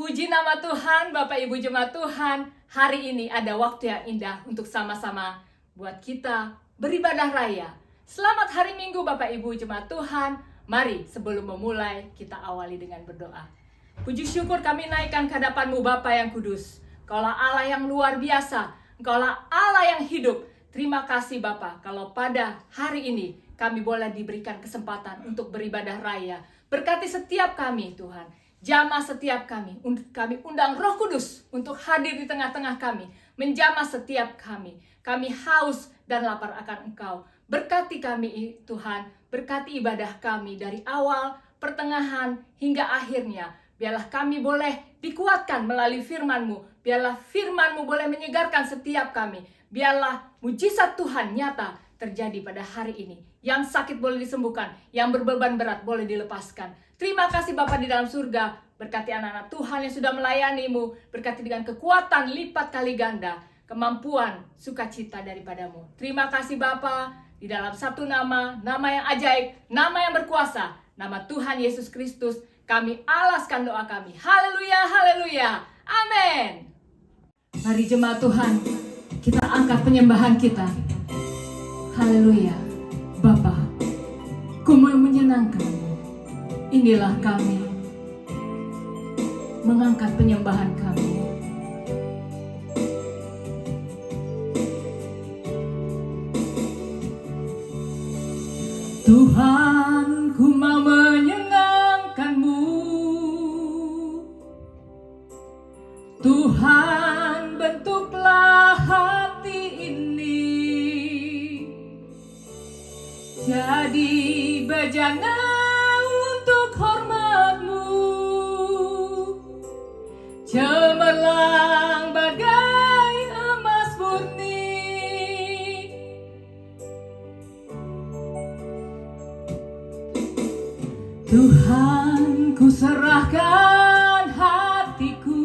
Puji nama Tuhan, Bapak Ibu Jemaat Tuhan. Hari ini ada waktu yang indah untuk sama-sama buat kita beribadah raya. Selamat hari Minggu Bapak Ibu Jemaat Tuhan. Mari sebelum memulai kita awali dengan berdoa. Puji syukur kami naikkan ke hadapan-Mu Bapa yang kudus. Engkaulah Allah yang luar biasa. Engkaulah Allah yang hidup. Terima kasih Bapa kalau pada hari ini kami boleh diberikan kesempatan untuk beribadah raya. Berkati setiap kami Tuhan. Jamah setiap kami undang Roh Kudus untuk hadir di tengah-tengah kami, menjamah setiap kami. Kami haus dan lapar akan Engkau. Berkati kami Tuhan, berkati ibadah kami dari awal, pertengahan, hingga akhirnya. Biarlah kami boleh dikuatkan melalui firman-Mu. Biarlah firman-Mu boleh menyegarkan setiap kami. Biarlah mujizat Tuhan nyata terjadi pada hari ini. Yang sakit boleh disembuhkan, yang berbeban berat boleh dilepaskan. Terima kasih Bapa di dalam surga. Berkati anak-anak Tuhan yang sudah melayani-Mu. Berkati dengan kekuatan lipat kali ganda. Kemampuan, sukacita daripada-Mu. Terima kasih Bapa. Di dalam satu nama yang ajaib, nama yang berkuasa. Nama Tuhan Yesus Kristus. Kami alaskan doa kami. Haleluya, haleluya. Amin. Mari jemaat Tuhan, kita angkat penyembahan kita. Haleluya. Bapa, Ku mau menyenangkan. Inilah kami mengangkat penyembahan kami. Tuhan, Ku mau menyenangkan-Mu. Tuhan, bentuklah hati ini jadi bejana untuk hormat-Mu, cemerlang bagai emas murni. Tuhan, Ku serahkan hatiku,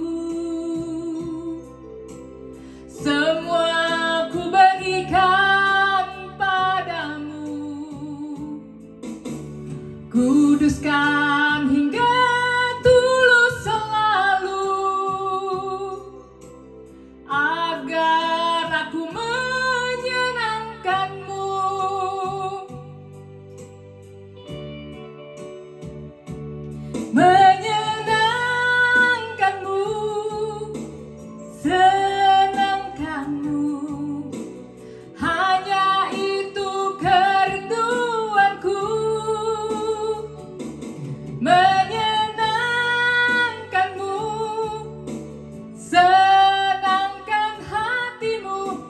semua Ku berikan padamu. Kuduskan hingga tulus selalu, agar aku menyenangkan-Mu. Menyenangkan-Mu, senangkan-Mu, hanya itu kerinduanku. Menyenangkan-Mu, senangkan hati-Mu,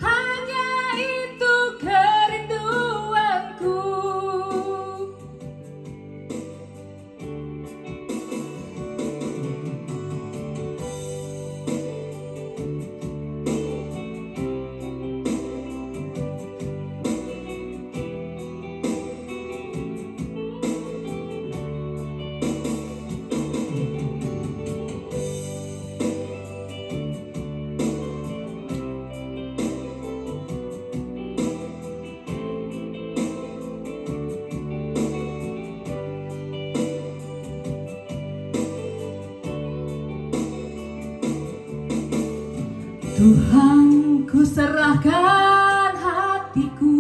hanya itu kerinduanku. Tuhan, Ku serahkan hatiku,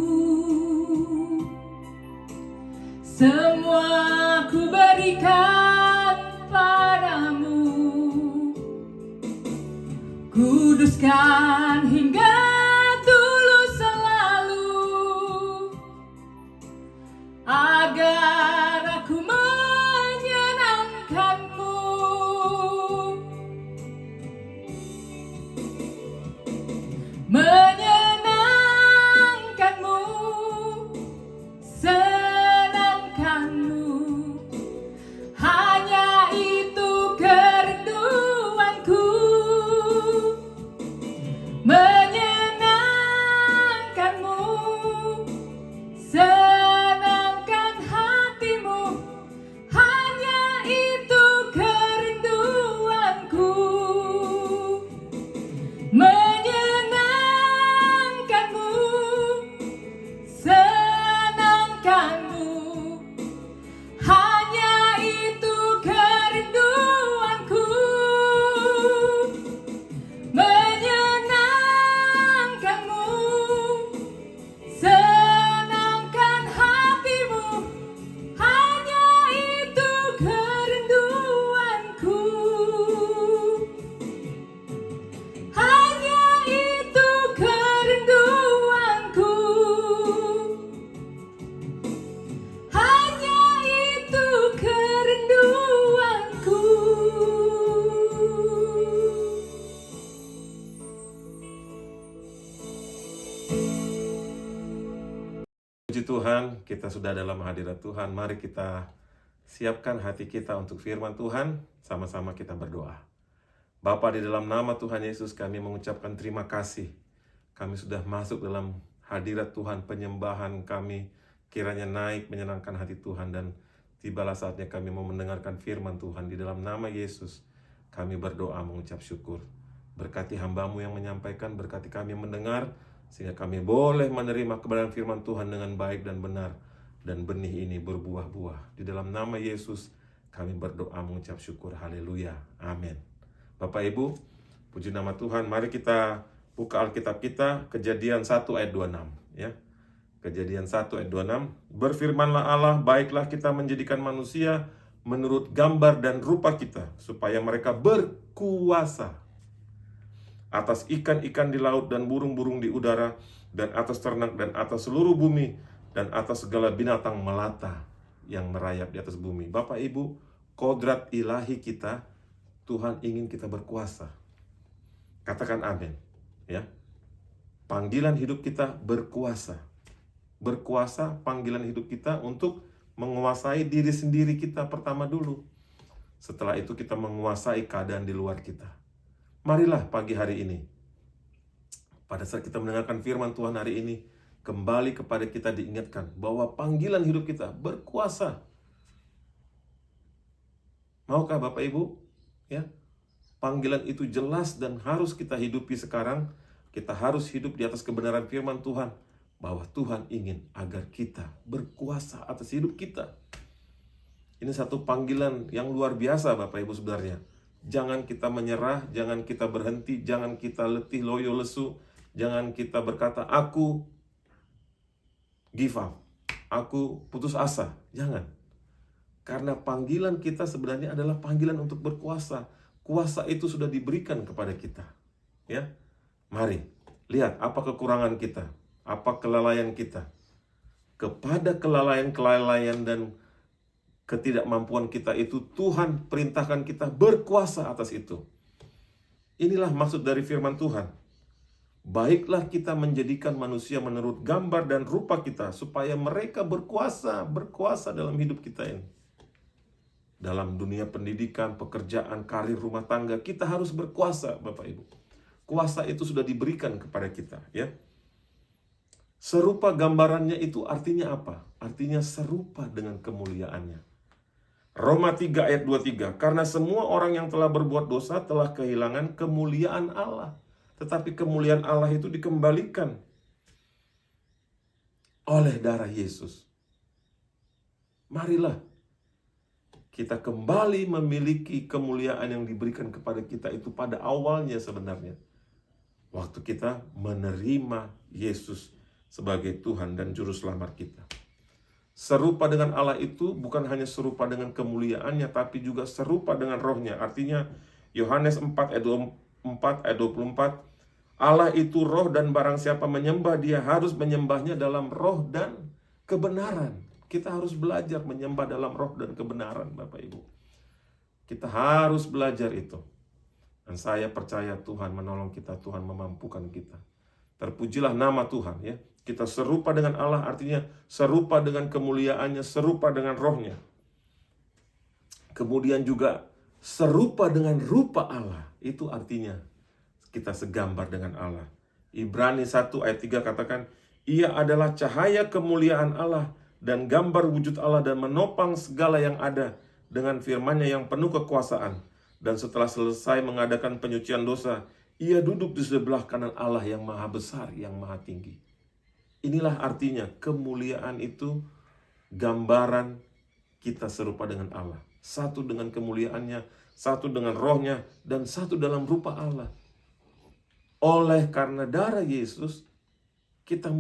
semua Ku berikan padamu. Kuduskan hingga tulus selalu, agar aku menyenangkan-Mu. Menyenangkan-Mu, senangkan-Mu, hanya itu kerinduanku. Menyenangkan Tuhan, kita sudah dalam hadirat Tuhan. Mari kita siapkan hati kita untuk firman Tuhan. Sama-sama kita berdoa. Bapa, di dalam nama Tuhan Yesus kami mengucapkan terima kasih. Kami sudah masuk dalam hadirat Tuhan, penyembahan kami kiranya naik menyenangkan hati Tuhan. Dan tibalah saatnya kami mau mendengarkan firman Tuhan. Di dalam nama Yesus kami berdoa mengucap syukur. Berkati hamba-Mu yang menyampaikan, berkati kami mendengar, sehingga kami boleh menerima kebenaran firman Tuhan dengan baik dan benar. Dan benih ini berbuah-buah. Di dalam nama Yesus kami berdoa mengucap syukur. Haleluya. Amin. Bapak Ibu, puji nama Tuhan. Mari kita buka Alkitab kita, Kejadian 1 ayat 26. Ya. Kejadian 1 ayat 26. Berfirmanlah Allah, baiklah kita menjadikan manusia menurut gambar dan rupa kita, supaya mereka berkuasa atas ikan-ikan di laut dan burung-burung di udara, dan atas ternak dan atas seluruh bumi, dan atas segala binatang melata yang merayap di atas bumi. Bapak Ibu, kodrat ilahi kita, Tuhan ingin kita berkuasa. Katakan amin. Ya. Panggilan hidup kita berkuasa. Berkuasa panggilan hidup kita untuk menguasai diri sendiri kita pertama dulu. Setelah itu kita menguasai keadaan di luar kita. Marilah pagi hari ini, pada saat kita mendengarkan firman Tuhan hari ini, kembali kepada kita diingatkan bahwa panggilan hidup kita berkuasa. Maukah Bapak Ibu? Ya, panggilan itu jelas dan harus kita hidupi sekarang. Kita harus hidup di atas kebenaran firman Tuhan, bahwa Tuhan ingin agar kita berkuasa atas hidup kita. Ini satu panggilan yang luar biasa Bapak Ibu sebenarnya. Jangan kita menyerah, jangan kita berhenti, jangan kita letih, loyo, lesu. Jangan kita berkata, aku give up, aku putus asa. Jangan. Karena panggilan kita sebenarnya adalah panggilan untuk berkuasa. Kuasa itu sudah diberikan kepada kita. Ya, mari, lihat apa kekurangan kita, apa kelalaian kita. Kepada kelalaian dan ketidakmampuan kita itu, Tuhan perintahkan kita berkuasa atas itu. Inilah maksud dari firman Tuhan. Baiklah kita menjadikan manusia menurut gambar dan rupa kita, supaya mereka berkuasa dalam hidup kita ini. Dalam dunia pendidikan, pekerjaan, karir, rumah tangga, kita harus berkuasa Bapak Ibu. Kuasa itu sudah diberikan kepada kita, ya. Serupa gambarannya itu artinya apa? Artinya serupa dengan kemuliaannya. Roma 3 ayat 23, karena semua orang yang telah berbuat dosa telah kehilangan kemuliaan Allah. Tetapi kemuliaan Allah itu dikembalikan oleh darah Yesus. Marilah kita kembali memiliki kemuliaan yang diberikan kepada kita itu pada awalnya sebenarnya. Waktu kita menerima Yesus sebagai Tuhan dan Juru Selamat kita. Serupa dengan Allah itu bukan hanya serupa dengan kemuliaannya, tapi juga serupa dengan rohnya. Artinya Yohanes 4 ayat 24, Allah itu roh dan barang siapa menyembah dia harus menyembahnya dalam roh dan kebenaran. Kita harus belajar menyembah dalam roh dan kebenaran Bapak Ibu. Kita harus belajar itu. Dan saya percaya Tuhan menolong kita, Tuhan memampukan kita. Terpujilah nama Tuhan ya. Kita serupa dengan Allah artinya serupa dengan kemuliaannya, serupa dengan rohnya. Kemudian juga serupa dengan rupa Allah. Itu artinya kita segambar dengan Allah. Ibrani 1 ayat 3 katakan, ia adalah cahaya kemuliaan Allah dan gambar wujud Allah dan menopang segala yang ada dengan firman-Nya yang penuh kekuasaan. Dan setelah selesai mengadakan penyucian dosa, ia duduk di sebelah kanan Allah yang maha besar, yang maha tinggi. Inilah artinya kemuliaan itu gambaran kita serupa dengan Allah. Satu dengan kemuliaannya, satu dengan rohnya, dan satu dalam rupa Allah. Oleh karena darah Yesus, kita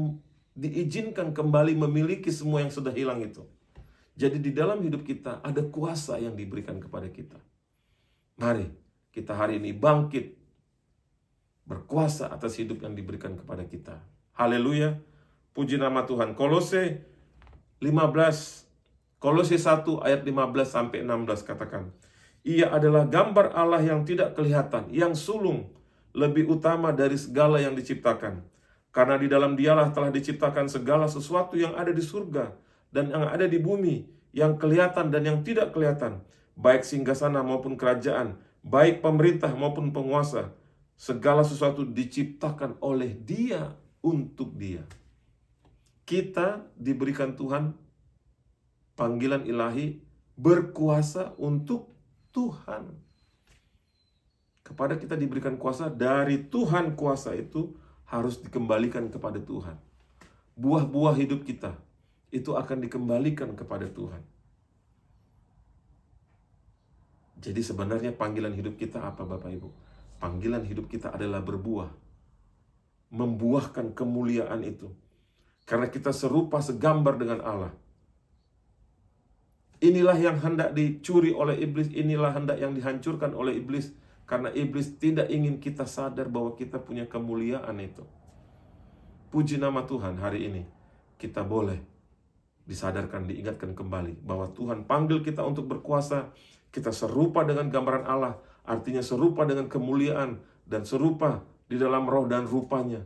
diizinkan kembali memiliki semua yang sudah hilang itu. Jadi di dalam hidup kita ada kuasa yang diberikan kepada kita. Mari kita hari ini bangkit, berkuasa atas hidup yang diberikan kepada kita. Haleluya. Puji nama Tuhan. Kolose 1 ayat 15 sampai 16 katakan, ia adalah gambar Allah yang tidak kelihatan, yang sulung, lebih utama dari segala yang diciptakan. Karena di dalam Dialah telah diciptakan segala sesuatu yang ada di surga dan yang ada di bumi, yang kelihatan dan yang tidak kelihatan, baik singgasana maupun kerajaan, baik pemerintah maupun penguasa. Segala sesuatu diciptakan oleh Dia untuk Dia. Kita diberikan Tuhan panggilan ilahi berkuasa untuk Tuhan. Kepada kita diberikan kuasa, dari Tuhan kuasa itu harus dikembalikan kepada Tuhan. Buah-buah hidup kita itu akan dikembalikan kepada Tuhan. Jadi sebenarnya panggilan hidup kita apa, Bapak Ibu? Panggilan hidup kita adalah berbuah. Membuahkan kemuliaan itu. Karena kita serupa segambar dengan Allah. Inilah yang hendak dicuri oleh iblis, inilah hendak yang dihancurkan oleh iblis. Karena iblis tidak ingin kita sadar bahwa kita punya kemuliaan itu. Puji nama Tuhan, hari ini kita boleh disadarkan, diingatkan kembali bahwa Tuhan panggil kita untuk berkuasa. Kita serupa dengan gambaran Allah, artinya serupa dengan kemuliaan dan serupa di dalam roh dan rupanya.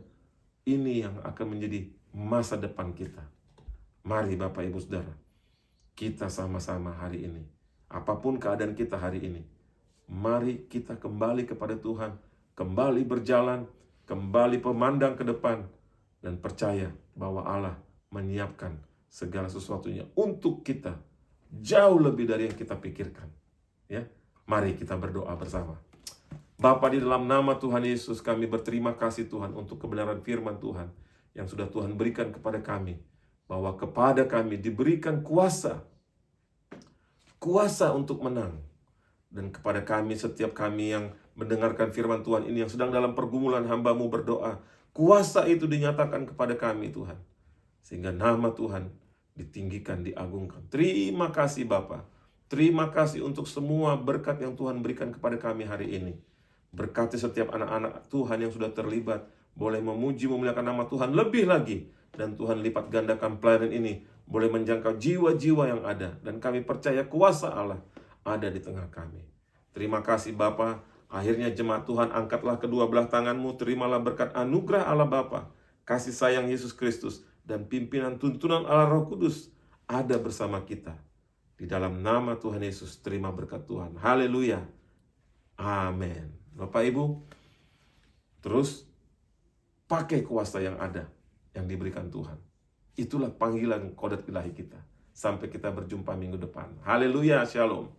Ini yang akan menjadi masa depan kita. Mari Bapak Ibu Saudara, kita sama-sama hari ini, apapun keadaan kita hari ini, mari kita kembali kepada Tuhan, kembali berjalan, kembali memandang ke depan, dan percaya bahwa Allah menyiapkan segala sesuatunya untuk kita, jauh lebih dari yang kita pikirkan. Ya, mari kita berdoa bersama. Bapa, di dalam nama Tuhan Yesus, kami berterima kasih Tuhan untuk kebenaran firman Tuhan yang sudah Tuhan berikan kepada kami, bahwa kepada kami diberikan kuasa untuk menang. Dan kepada kami, setiap kami yang mendengarkan firman Tuhan ini, yang sedang dalam pergumulan, hamba-Mu berdoa, kuasa itu dinyatakan kepada kami Tuhan, sehingga nama Tuhan ditinggikan, diagungkan. Terima kasih Bapa. Terima kasih untuk semua berkat yang Tuhan berikan kepada kami hari ini. Berkati setiap anak-anak Tuhan yang sudah terlibat, boleh memuji, memuliakan nama Tuhan lebih lagi. Dan Tuhan lipat gandakan pelayanan ini, boleh menjangkau jiwa-jiwa yang ada. Dan kami percaya kuasa Allah ada di tengah kami. Terima kasih Bapa. Akhirnya jemaat Tuhan, angkatlah kedua belah tanganmu, terimalah berkat anugerah Allah Bapa, kasih sayang Yesus Kristus, dan pimpinan tuntunan Allah Roh Kudus ada bersama kita. Di dalam nama Tuhan Yesus, terima berkat Tuhan. Haleluya. Amin. Bapak Ibu, terus pakai kuasa yang ada, yang diberikan Tuhan. Itulah panggilan kodat ilahi kita. Sampai kita berjumpa minggu depan. Haleluya, shalom.